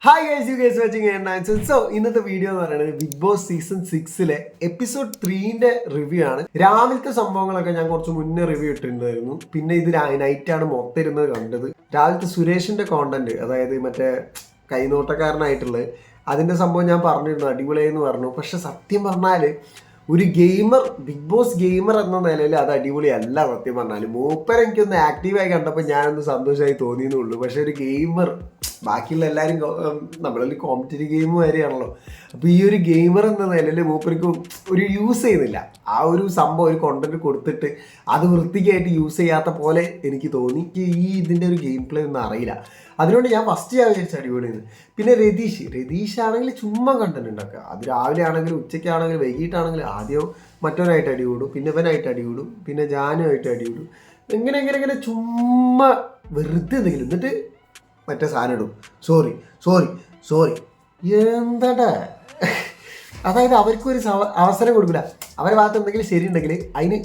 Hi guys, you guys watching. So ഇന്നത്തെ video എന്ന് പറയുന്നത് Bigg Boss season 6 episode 3 review ആണ്. രാവിലത്തെ സംഭവങ്ങളൊക്കെ ഞാൻ കുറച്ച് മുന്നേ റിവ്യൂ ഇട്ടിട്ടുണ്ടായിരുന്നു. പിന്നെ ഇത് നൈറ്റാണ് മൊത്തം ഇരുന്നത് കണ്ടത്. രാവിലത്തെ സുരേഷിന്റെ കോണ്ടന്റ്, അതായത് മറ്റേ കൈനോട്ടക്കാരനായിട്ടുള്ളത്, അതിന്റെ സംഭവം ഞാൻ പറഞ്ഞിരുന്നു, അടിപൊളിയെന്ന് പറഞ്ഞു. പക്ഷെ സത്യം പറഞ്ഞാല് ഒരു ഗെയിമർ, ബിഗ് ബോസ് ഗെയിമർ എന്ന നിലയിൽ അത് അടിപൊളിയല്ല. സത്യം പറഞ്ഞാൽ മൂപ്പർ എനിക്കൊന്ന് ആക്റ്റീവായി കണ്ടപ്പോൾ ഞാനൊന്ന് സന്തോഷമായി തോന്നിയെന്നുള്ളൂ. പക്ഷെ ഒരു ഗെയിമർ, ബാക്കിയുള്ള എല്ലാവരും നമ്മളൊരു കോമ്പറ്റീറ്റീവ് ഗെയിം വരെയാണല്ലോ. അപ്പോൾ ഈ ഒരു ഗെയിമർ എന്ന നിലയിൽ മൂപ്പർക്ക് ഒരു യൂസ് ചെയ്യുന്നില്ല. ആ ഒരു സംഭവം, ഒരു കോണ്ടന്റ് കൊടുത്തിട്ട് അത് വൃത്തിക്കായിട്ട് യൂസ് ചെയ്യാത്ത പോലെ എനിക്ക് തോന്നി. ഈ ഇതിൻ്റെ ഒരു ഗെയിം പ്ലേ ഒന്നും അറിയില്ല. അതുകൊണ്ട് ഞാൻ വിചാരിച്ച അടിപൊളിയെന്ന്. പിന്നെ രതീഷ് ആണെങ്കിൽ ചുമ്മാ കണ്ടന്റ് ഉണ്ടാക്കുക. അത് രാവിലെ ആണെങ്കിലും ഉച്ചയ്ക്കാണെങ്കിലും വൈകിട്ടാണെങ്കിലും ആദ്യം മറ്റവനായിട്ട് അടികൂടും, പിന്നെ ഇവനായിട്ട് അടികൂടും, പിന്നെ ജാനുമായിട്ട് അടികൂടും. ഇങ്ങനെ ചുമ്മാ വെറുതെ എന്തെങ്കിലും എന്നിട്ട് മറ്റേ സാധനം ഇടും. സോറി എന്താടാ. അതായത് അവർക്കൊരു അവസരം കൊടുക്കില്ല. അവരുടെ ഭാഗത്ത് എന്തെങ്കിലും ശരിയുണ്ടെങ്കിൽ അതിന്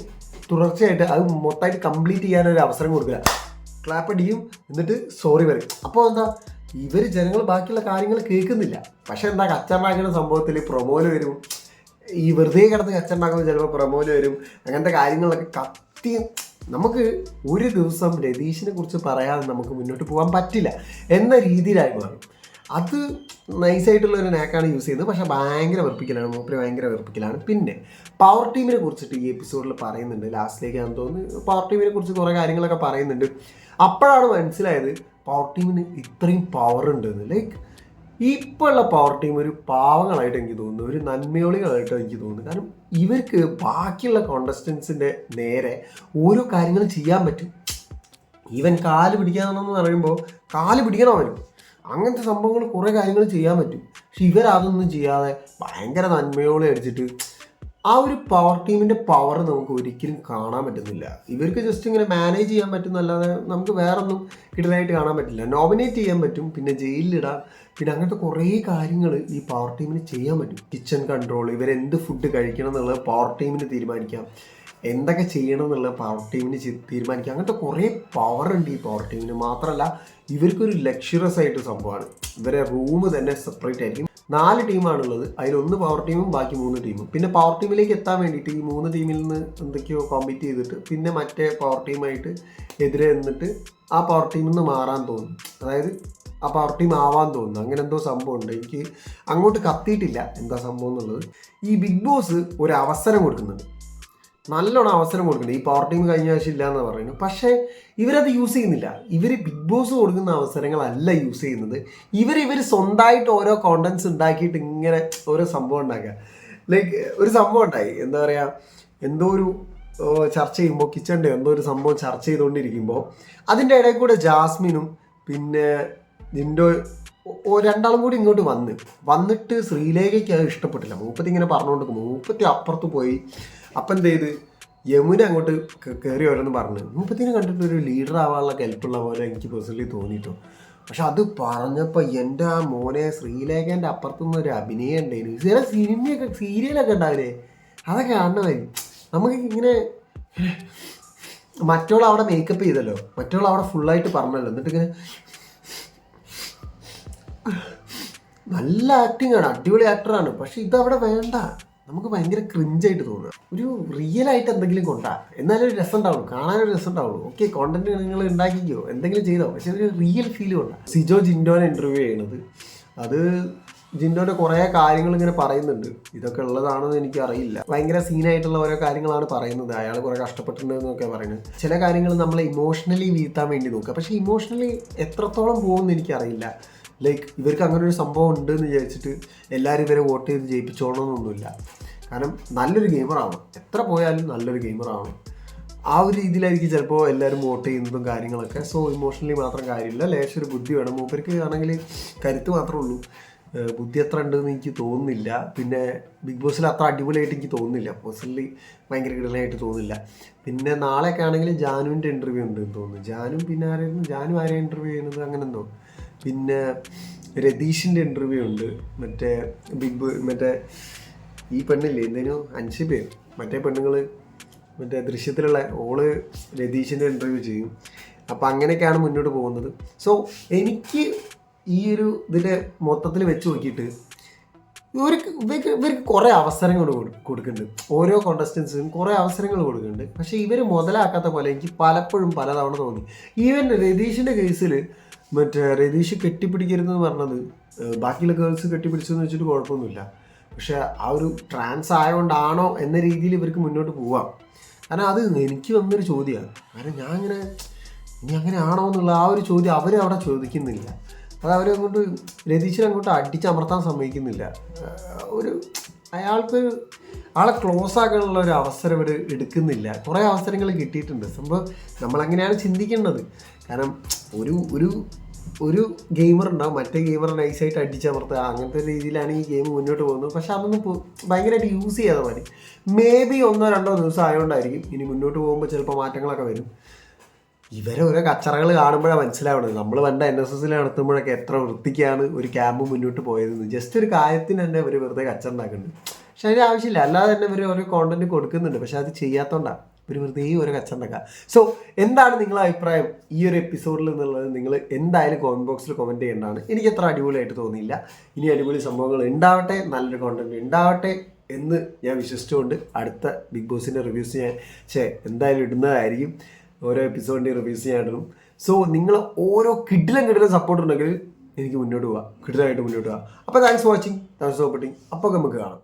തുടർച്ചയായിട്ട് അത് മൊത്തമായിട്ട് കംപ്ലീറ്റ് ചെയ്യാനൊരു അവസരം കൊടുക്കില്ല. ക്ലാപ്പ് അടിക്കും, എന്നിട്ട് സോറി പറയും. അപ്പോൾ എന്താ, ഇവർ ജനങ്ങൾ ബാക്കിയുള്ള കാര്യങ്ങൾ കേൾക്കുന്നില്ല. പക്ഷെ എന്താ, കച്ചറുണ്ടാക്കുന്ന സംഭവത്തിൽ പ്രൊമോല് വരും. ഈ വെറുതെ കിടന്ന് കച്ചറുണ്ടാക്കുമ്പോൾ ചിലപ്പോൾ പ്രൊമോല് വരും. അങ്ങനത്തെ കാര്യങ്ങളൊക്കെ കത്തി. നമുക്ക് ഒരു ദിവസം രതീഷിനെ കുറിച്ച് പറയാതെ നമുക്ക് മുന്നോട്ട് പോകാൻ പറ്റില്ല എന്ന രീതിയിലായി മാറും. അത് നൈസായിട്ടുള്ളൊരു നാക്കാണ് യൂസ് ചെയ്യുന്നത്. പക്ഷേ ഭയങ്കര വെറുപ്പിക്കലാണ്, മൂപ്പര് ഭയങ്കര വെറുപ്പിക്കലാണ്. പിന്നെ പവർ ടീമിനെ കുറിച്ചിട്ട് ഈ എപ്പിസോഡിൽ പറയുന്നുണ്ട്. ലാസ്റ്റിലേക്കാണെന്ന് തോന്നുന്നു പവർ ടീമിനെ കുറിച്ച് കുറേ കാര്യങ്ങളൊക്കെ പറയുന്നുണ്ട്. അപ്പോഴാണ് മനസ്സിലായത് പവർ ടീമിന് ഇത്രയും പവർ ഉണ്ടെന്ന്. ലൈക്ക് ഇപ്പോൾ ഉള്ള പവർ ടീം ഒരു പാവങ്ങളായിട്ട് എനിക്ക് തോന്നുന്നു, ഒരു നന്മയോളികളായിട്ട് എനിക്ക് തോന്നുന്നു. കാരണം ഇവർക്ക് ബാക്കിയുള്ള കോണ്ടസ്റ്റൻസിൻ്റെ നേരെ ഓരോ കാര്യങ്ങളും ചെയ്യാൻ പറ്റും. ഈവൻ കാല് പിടിക്കാനെന്ന് പറയുമ്പോൾ കാല് പിടിക്കണം അവനും. അങ്ങനത്തെ സംഭവങ്ങൾ കുറേ കാര്യങ്ങൾ ചെയ്യാൻ പറ്റും. പക്ഷെ ഇവരതൊന്നും ചെയ്യാതെ ഭയങ്കര നന്മയോളം അടിച്ചിട്ട് ആ ഒരു പവർ ടീമിൻ്റെ പവർ നമുക്ക് ഒരിക്കലും കാണാൻ പറ്റുന്നില്ല. ഇവർക്ക് ജസ്റ്റ് ഇങ്ങനെ മാനേജ് ചെയ്യാൻ പറ്റുന്നല്ലാതെ നമുക്ക് വേറൊന്നും കിടലായിട്ട് കാണാൻ പറ്റില്ല. നോമിനേറ്റ് ചെയ്യാൻ പറ്റും, പിന്നെ ജയിലിലിടാം, പിന്നെ അങ്ങനത്തെ കുറേ കാര്യങ്ങൾ ഈ പവർ ടീമിന് ചെയ്യാൻ പറ്റും. കിച്ചൺ കൺട്രോൾ, ഇവരെന്ത് ഫുഡ് കഴിക്കണം എന്നുള്ളത് പവർ ടീമിന് തീരുമാനിക്കാം, എന്തൊക്കെ ചെയ്യണം എന്നുള്ളത് പവർ ടീമിന് തീരുമാനിക്കാം. അങ്ങനത്തെ കുറേ പവർ ഉണ്ട് ഈ പവർ ടീമിന്. മാത്രമല്ല ഇവർക്കൊരു ലക്ഷറസ് ആയിട്ട് സംഭവമാണ്. ഇവരെ റൂം തന്നെ സെപ്പറേറ്റ് ആയിരിക്കും. 4 ടീമാണുള്ളത്. അതിലൊന്ന് പവർ ടീമും ബാക്കി 3 ടീമും. പിന്നെ പവർ ടീമിലേക്ക് എത്താൻ വേണ്ടിയിട്ട് ഈ 3 ടീമിൽ നിന്ന് എന്തൊക്കെയോ കോമ്പീറ്റ് ചെയ്തിട്ട് പിന്നെ മറ്റേ പവർ ടീമായിട്ട് എതിരെ നിന്നിട്ട് ആ പവർ ടീമിൽ നിന്ന് മാറാൻ തോന്നും. അതായത് ആ പവർ ടീം ആവാൻ തോന്നുന്നു. അങ്ങനെ എന്തോ സംഭവമുണ്ട്. എനിക്ക് അങ്ങോട്ട് കത്തിയിട്ടില്ല എന്താ സംഭവം എന്നുള്ളത്. ഈ ബിഗ് ബോസ് ഒരു അവസരം കൊടുക്കുന്നുണ്ട്, നല്ലോണം അവസരം കൊടുക്കുന്നുണ്ട്. ഈ പവർ ടീം കഴിഞ്ഞ ആഴ്ച ഇല്ല എന്ന് പറയുന്നത്. പക്ഷേ ഇവരത് യൂസ് ചെയ്യുന്നില്ല. ഇവർ ബിഗ് ബോസ് കൊടുക്കുന്ന അവസരങ്ങളല്ല യൂസ് ചെയ്യുന്നത്. ഇവർ സ്വന്തമായിട്ട് ഓരോ കോണ്ടൻസ് ഉണ്ടാക്കിയിട്ട് ഇങ്ങനെ ഓരോ സംഭവം ഉണ്ടാക്കുക. ലൈക്ക് ഒരു സംഭവം ഉണ്ടായി, എന്താ പറയുക, എന്തോ ഒരു ചർച്ച ചെയ്യുമ്പോൾ, കിച്ചണിൻ്റെ എന്തോ ഒരു സംഭവം ചർച്ച ചെയ്തുകൊണ്ടിരിക്കുമ്പോൾ അതിൻ്റെ ഇടയിൽ കൂടെ ജാസ്മിനും പിന്നെ ജിൻഡോ രണ്ടാളും കൂടി ഇങ്ങോട്ട് വന്നിട്ട് ശ്രീലേഖയ്ക്ക് അത് ഇഷ്ടപ്പെട്ടില്ല. മൂപ്പത്തി ഇങ്ങനെ പറഞ്ഞുകൊണ്ട് മൂപ്പത്തി അപ്പുറത്ത് പോയി. അപ്പം എന്ത് ചെയ്ത്, യമുന അങ്ങോട്ട് കയറി ഓരോന്ന് പറഞ്ഞു. മൂപ്പത്തിനെ കണ്ടിട്ട് ഒരു ലീഡർ ആവാനുള്ള കെൽപ്പുള്ള പോലെ എനിക്ക് പേഴ്സണലി തോന്നിയിട്ടു. പക്ഷെ അത് പറഞ്ഞപ്പോൾ എൻ്റെ ആ മോനെ, ശ്രീലേഖൻ്റെ അപ്പുറത്തുനിന്ന് ഒരു അഭിനയം ഉണ്ടായിരുന്നു. ചില സീരിയലൊക്കെ ഉണ്ടാവില്ലേ, അതൊക്കെ കാണണമായി. നമുക്ക് ഇങ്ങനെ മറ്റോൾ അവിടെ മേക്കപ്പ് ചെയ്തല്ലോ, മറ്റോൾ അവിടെ ഫുള്ളായിട്ട് പറഞ്ഞല്ലോ, എന്നിട്ട് ഇങ്ങനെ നല്ല ആക്ടിങ് ആണ്, അടിപൊളി ആക്ടറാണ്. പക്ഷെ ഇതവിടെ വേണ്ട. നമുക്ക് ഭയങ്കര ക്രിഞ്ചായിട്ട് തോന്നുക. ഒരു റിയൽ ആയിട്ട് എന്തെങ്കിലും കൊണ്ടാ, എന്നാലും ഒരു രസം ഉണ്ടാവുള്ളൂ, കാണാനൊരു രസം ഉണ്ടാവുള്ളൂ. ഓക്കെ, കോണ്ടന്റ് നിങ്ങൾ ഉണ്ടാക്കിക്കോ, എന്തെങ്കിലും ചെയ്തോ, പക്ഷെ ഒരു റിയൽ ഫീൽ കൊണ്ടാ. സിജോ ജിൻഡോനെ ഇന്റർവ്യൂ ചെയ്യണത്, അത് ജിൻഡോന്റെ കുറേ കാര്യങ്ങൾ ഇങ്ങനെ പറയുന്നുണ്ട്. ഇതൊക്കെ ഉള്ളതാണെന്ന് എനിക്ക് അറിയില്ല. ഭയങ്കര സീനായിട്ടുള്ള ഓരോ കാര്യങ്ങളാണ് പറയുന്നത്. അയാൾ കുറേ കഷ്ടപ്പെട്ടിട്ടുണ്ടെന്നൊക്കെ പറയുന്നത്. ചില കാര്യങ്ങൾ നമ്മളെ ഇമോഷണലി വീഴ്ത്താൻ വേണ്ടി നോക്കുക. പക്ഷെ ഇമോഷണലി എത്രത്തോളം പോകുമെന്ന് എനിക്കറിയില്ല. ലൈക്ക് ഇവർക്ക് അങ്ങനെ ഒരു സംഭവം ഉണ്ട് എന്ന് വിചാരിച്ചിട്ട് എല്ലാവരും ഇവരെ വോട്ട് ചെയ്ത് ജയിപ്പിച്ചോളണമെന്നൊന്നുമില്ല. കാരണം നല്ലൊരു ഗെയിമറാവണം, എത്ര പോയാലും നല്ലൊരു ഗെയിമറാവണം. ആ ഒരു രീതിയിലായിരിക്കും ചിലപ്പോൾ എല്ലാവരും വോട്ട് ചെയ്യുന്നതും കാര്യങ്ങളൊക്കെ. സോ ഇമോഷണലി മാത്രം കാര്യമില്ല, ലേശം ഒരു ബുദ്ധി വേണം. മൂപ്പർക്ക് ആണെങ്കിൽ കരുത്ത് മാത്രമേ ഉള്ളൂ, ബുദ്ധി എത്ര ഉണ്ടെന്ന് എനിക്ക് തോന്നുന്നില്ല. പിന്നെ ബിഗ് ബോസിൽ അത്ര അടിപൊളിയായിട്ട് എനിക്ക് തോന്നുന്നില്ല, പേഴ്സണലി ഭയങ്കര കിടലായിട്ട് തോന്നുന്നില്ല. പിന്നെ നാളെയൊക്കെ ആണെങ്കിൽ ജാനുവിൻ്റെ ഇൻ്റർവ്യൂ ഉണ്ടെന്ന് തോന്നുന്നു. പിന്നെ ആരെയും ഇൻ്റർവ്യൂ ചെയ്യുന്നത് അങ്ങനെ എന്തോ. പിന്നെ രതീഷിൻ്റെ ഇൻ്റർവ്യൂ ഉണ്ട്. മറ്റേ ഈ പെണ്ണില്ലേ, എന്തേനും 5 പേര്, മറ്റേ പെണ്ണുങ്ങൾ മറ്റേ ദൃശ്യത്തിലുള്ള ഓള് രതീഷിൻ്റെ ഇൻ്റർവ്യൂ ചെയ്യും. അപ്പോൾ അങ്ങനെയൊക്കെയാണ് മുന്നോട്ട് പോകുന്നത്. സോ എനിക്ക് ഈ ഒരു ഇതിൻ്റെ മൊത്തത്തിൽ വെച്ച് നോക്കിയിട്ട് ഇവർക്ക് കുറേ അവസരങ്ങൾ കൊടുക്കുന്നുണ്ട്. ഓരോ കോണ്ടസ്റ്റൻസിനും കുറേ അവസരങ്ങൾ കൊടുക്കുന്നുണ്ട്. പക്ഷേ ഇവർ മുതലാക്കാത്ത പോലെ എനിക്ക് പലപ്പോഴും പലതവണ തോന്നി. ഈവൻ രതീഷിൻ്റെ കേസിൽ രതീഷ് കെട്ടിപ്പിടിക്കരുതെന്ന് പറഞ്ഞത് ബാക്കിയുള്ള ഗേൾസ് കെട്ടിപ്പിടിച്ചെന്ന് വെച്ചിട്ട് കുഴപ്പമൊന്നുമില്ല. പക്ഷേ ആ ഒരു ട്രാൻസ് ആയതുകൊണ്ടാണോ എന്ന രീതിയിൽ ഇവർക്ക് മുന്നോട്ട് പോവാം. കാരണം അത് എനിക്ക് വന്നൊരു ചോദ്യമാണ്. കാരണം ഞാൻ ഇങ്ങനെ ഇനി അങ്ങനെ ആണോ എന്നുള്ള ആ ഒരു ചോദ്യം അവരവിടെ ചോദിക്കുന്നില്ല. അത് അവരങ്ങോട്ട് രതീഷിനെ അങ്ങോട്ട് അടിച്ചമർത്താൻ സമ്മതിക്കുന്നില്ല. ആളെ ക്ലോസ് ആക്കാനുള്ള ഒരു അവസരം ഇവർ എടുക്കുന്നില്ല. കുറേ അവസരങ്ങൾ കിട്ടിയിട്ടുണ്ട്. സംഭവം നമ്മളങ്ങനെയാണ് ചിന്തിക്കേണ്ടത്. കാരണം ഒരു ഗെയിമർ ഉണ്ടാവും, മറ്റേ ഗെയിമർ നൈസായിട്ട് അടിച്ചമർത്തുക, അങ്ങനത്തെ രീതിയിലാണ് ഈ ഗെയിം മുന്നോട്ട് പോകുന്നത്. പക്ഷെ അതൊന്നും ഭയങ്കരമായിട്ട് യൂസ് ചെയ്യാതെ മതി. മേ ബി 1-2 ദിവസം ആയതുകൊണ്ടായിരിക്കും. ഇനി മുന്നോട്ട് പോകുമ്പോൾ ചിലപ്പോൾ മാറ്റങ്ങളൊക്കെ വരും. ഇവരെ ഓരോ കച്ചറകൾ കാണുമ്പോഴാണ് മനസ്സിലാവുന്നത്. നമ്മൾ പണ്ട് NSS നടത്തുമ്പോഴൊക്കെ എത്ര വൃത്തിക്കാണ് ഒരു ക്യാമ്പ് മുന്നോട്ട് പോയതെന്ന്. ജസ്റ്റ് ഒരു കാര്യത്തിന് തന്നെ ഇവർ വെറുതെ കച്ചറ ഉണ്ടാക്കുന്നുണ്ട്. പക്ഷെ അതിന് ആവശ്യമില്ല. അല്ലാതെ തന്നെ ഇവർ ഓരോ കോണ്ടന്റ് കൊടുക്കുന്നുണ്ട്. പക്ഷെ അത് ചെയ്യാത്തതുകൊണ്ടാണ് ഇവർ വെറുതെ ഓരോ കച്ചറ ഉണ്ടാക്കുക. സോ എന്താണ് നിങ്ങളുടെ അഭിപ്രായം ഈ ഒരു എപ്പിസോഡിൽ എന്നുള്ളത് നിങ്ങൾ എന്തായാലും കമൻറ്റ് ബോക്സിൽ കമൻറ്റ് ചെയ്യേണ്ടതാണ്. എനിക്ക് അത്ര അടിപൊളിയായിട്ട് തോന്നിയില്ല. ഇനി അടിപൊളി സംഭവങ്ങൾ ഉണ്ടാവട്ടെ, നല്ലൊരു കോണ്ടന്റ് ഉണ്ടാവട്ടെ എന്ന് ഞാൻ വിശ്വസിച്ചുകൊണ്ട് അടുത്ത ബിഗ് ബോസിൻ്റെ റിവ്യൂസ് ഞാൻ എന്തായാലും ഇടുന്നതായിരിക്കും. ഓരോ എപ്പിസോഡിൻ്റെ റിവ്യൂസ് ഞാൻ ഇടും. സോ നിങ്ങൾ ഓരോ കിടിലം സപ്പോർട്ട് ഉണ്ടെങ്കിൽ എനിക്ക് മുന്നോട്ട് പോകാം, കിടിലമായിട്ട് മുന്നോട്ട് പോകാം. അപ്പോൾ thanks for watching, thanks for supporting. അപ്പോൾ നമുക്ക് കാണാം.